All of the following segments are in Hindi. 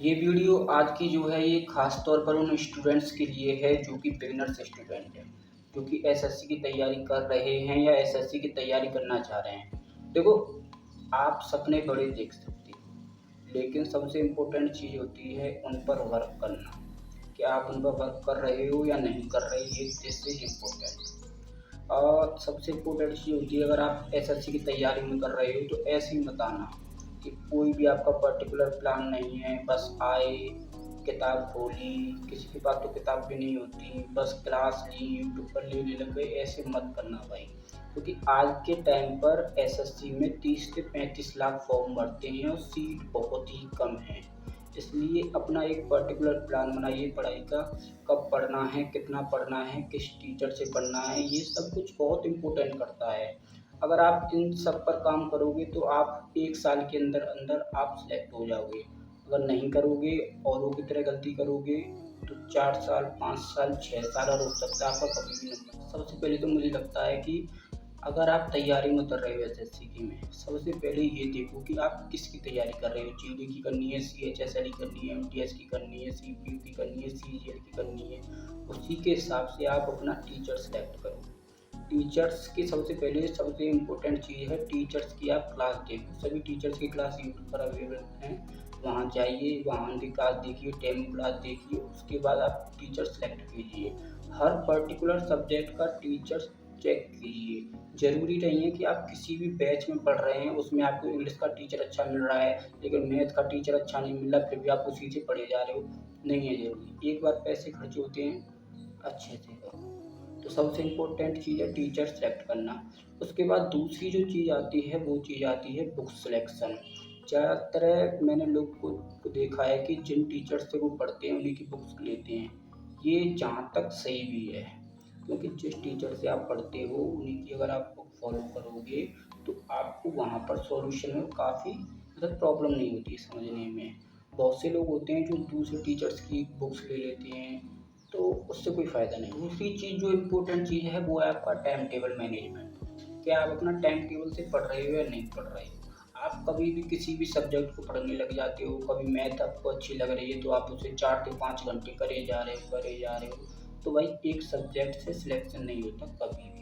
ये वीडियो आज की जो है ये ख़ास तौर पर उन स्टूडेंट्स के लिए है जो कि बिगिनर्स स्टूडेंट हैं, जो कि एसएससी की तैयारी कर रहे हैं या एसएससी की तैयारी करना चाह रहे हैं। देखो, आप सपने बड़े देख सकते हो, लेकिन सबसे इम्पोर्टेंट चीज़ होती है उन पर वर्क करना। कि आप उन पर वर्क कर रहे हो या नहीं कर रहे, ये दिस इज़ इम्पोर्टेंट। और सबसे इम्पोर्टेंट चीज़ होती है, अगर आप एसएससी की तैयारी में कर रहे हो तो ऐसे ही मत आना कि कोई भी आपका पर्टिकुलर प्लान नहीं है, बस आए, किताब खोली, किसी के पास तो किताब भी नहीं होती, बस क्लास ली, यूट्यूब पर लेने लग गए, ऐसे मत करना भाई। क्योंकि आज के टाइम पर एसएससी में 30 से 35 लाख फॉर्म भरते हैं और सीट बहुत ही कम है। इसलिए अपना एक पर्टिकुलर प्लान बनाइए पढ़ाई का, कब पढ़ना है, कितना पढ़ना है, किस टीचर से पढ़ना है, ये सब कुछ बहुत इम्पोर्टेंट करता है। अगर आप इन सब पर काम करोगे तो आप 1 साल के अंदर आप सिलेक्ट हो जाओगे। अगर नहीं करोगे, औरों की तरह गलती करोगे, तो 4 साल, 5 साल, 6 साल और हो सकता है आपका कभी भी नंबर। सबसे पहले तो मुझे लगता है कि अगर आप तैयारी में कर रहे हो एसएससी की में, सबसे पहले ये देखो कि आप किसकी तैयारी कर रहे हो। जीडी की करनी है, सीएचएसएल की करनी है, एमटीएस की करनी है, सीपीयू की करनी है, सीजीएल की करनी है। उसी के हिसाब से आप अपना टीचर सेलेक्ट करो। टीचर्स की सबसे पहले सबसे इम्पोर्टेंट चीज़ है, टीचर्स की आप क्लास देखो। सभी टीचर्स की क्लास यूट्यूब पर अवेलेबल हैं, वहाँ जाइए, वहाँ उनकी क्लास देखिए, डेमो क्लास देखिए, उसके बाद आप टीचर सेलेक्ट कीजिए। हर पर्टिकुलर सब्जेक्ट का टीचर चेक कीजिए। ज़रूरी नहीं है कि आप किसी भी बैच में पढ़ रहे हैं, उसमें आपको इंग्लिश का टीचर अच्छा मिल रहा है, लेकिन मैथ का टीचर अच्छा नहीं मिल रहा, फिर भी आप उसी से पढ़े जा रहे हो, नहीं है ज़रूरी। एक बार पैसे खर्च होते हैं, अच्छे से करो। तो सबसे इम्पोर्टेंट चीज़ है टीचर सेलेक्ट करना। उसके बाद दूसरी जो चीज़ आती है वो चीज़ आती है बुक सिलेक्शन। ज़्यादातर मैंने लोग को देखा है कि जिन टीचर से वो पढ़ते हैं उन्हीं की बुक्स लेते हैं। ये जहाँ तक सही भी है, क्योंकि जिस टीचर से आप पढ़ते हो उन्हीं की अगर आप बुक फॉलो करोगे तो आपको वहाँ पर सॉल्यूशन में काफ़ी मतलब प्रॉब्लम नहीं होती समझने में। बहुत से लोग होते हैं जो दूसरे टीचर्स की बुक्स ले लेते हैं, तो उससे कोई फ़ायदा नहीं। दूसरी चीज़ जो इम्पोर्टेंट चीज़ है वो है आपका टाइम टेबल मैनेजमेंट। क्या आप अपना टाइम टेबल से पढ़ रहे हो या नहीं पढ़ रहे हो? आप कभी भी किसी भी सब्जेक्ट को पढ़ने लग जाते हो, कभी मैथ आपको अच्छी लग रही है तो आप उसे 4 से 5 घंटे करे जा रहे हो, करे जा रहे हो। तो भाई एक सब्जेक्ट से सिलेक्शन नहीं होता कभी भी।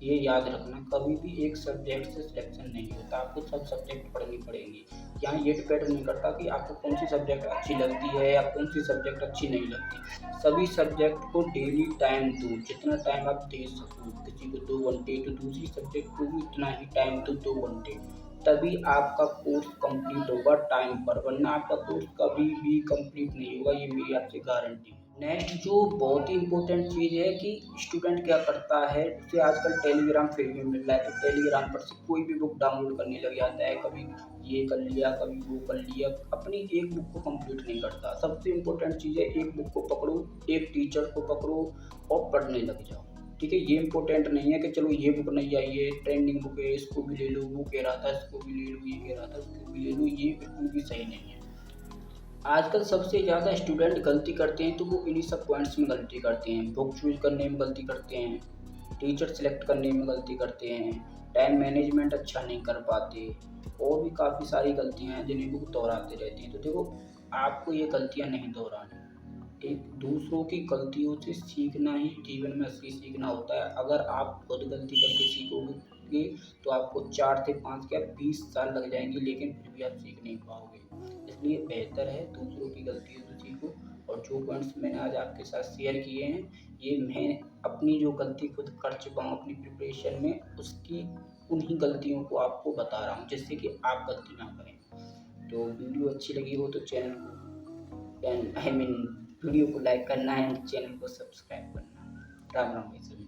ये याद रखना, कभी भी एक सब्जेक्ट से सिलेक्शन नहीं होता, आपको सब सब्जेक्ट पढ़नी पड़ेंगी। यहाँ ये डिपेंड नहीं करता कि आपको कौन सी सब्जेक्ट अच्छी लगती है या कौन सी सब्जेक्ट अच्छी नहीं लगती। सभी सब्जेक्ट को डेली टाइम दो, जितना टाइम आप दे सको। किसी को 2 घंटे तो दूसरी सब्जेक्ट को भी उतना ही टाइम दो, 2 घंटे। तभी आपका कोर्स कंप्लीट होगा टाइम पर, वरना आपका कोर्स कभी भी कंप्लीट नहीं होगा, ये मेरी आपसे गारंटी है। नेक्स्ट जो बहुत ही इम्पोर्टेंट चीज़ है कि स्टूडेंट क्या करता है, उसे आजकल टेलीग्राम फ्री में मिल रहा है, तो टेलीग्राम पर से कोई भी बुक डाउनलोड करने लग जाता है। कभी ये कर लिया, कभी वो कर लिया, अपनी एक बुक को कंप्लीट नहीं करता। सबसे इम्पोर्टेंट चीज़ है, एक बुक को पकड़ो, एक टीचर को पकड़ो और पढ़ने लग जाओ। ठीक है, ये इम्पोर्टेंट नहीं है कि चलो ये बुक नहीं आई है, ट्रेंडिंग बुक है, इसको भी ले लो, वो कह रहा था इसको भी ले लो, ये कह रहा था उसको भी ले लो, ये बिल्कुल भी सही नहीं है। आजकल सबसे ज़्यादा स्टूडेंट गलती करते हैं तो वो इन्हीं सब पॉइंट्स में गलती करते हैं। बुक चूज़ करने में गलती करते हैं, टीचर सेलेक्ट करने में गलती करते हैं, टाइम मैनेजमेंट अच्छा नहीं कर पाते, और भी काफ़ी सारी गलतियाँ हैं जिन्हें वो दोहराते रहते हैं। तो देखो, आपको ये गलतियाँ नहीं दोहरानी। एक दूसरों की गलतियों से सीखना ही जीवन में असली सीखना होता है। अगर आप खुद गलती करके सीखोगे तो आपको 4 से 5 क्या 20 साल लग जाएंगे, लेकिन फिर भी आप सीख नहीं पाओगे। इसलिए बेहतर है दूसरों की गलतियों से सीखो। और जो पॉइंट्स मैंने आज आपके साथ शेयर किए हैं, ये मैं अपनी जो गलती खुद कर चुका हूँ अपनी प्रिपरेशन में, उसकी उन्हीं गलतियों को आपको बता रहा हूँ जिससे कि आप गलती ना करें। तो वीडियो अच्छी लगी हो तो चैनल को वीडियो को लाइक करना है, चैनल को सब्सक्राइब करना। राम राम भाई सभी।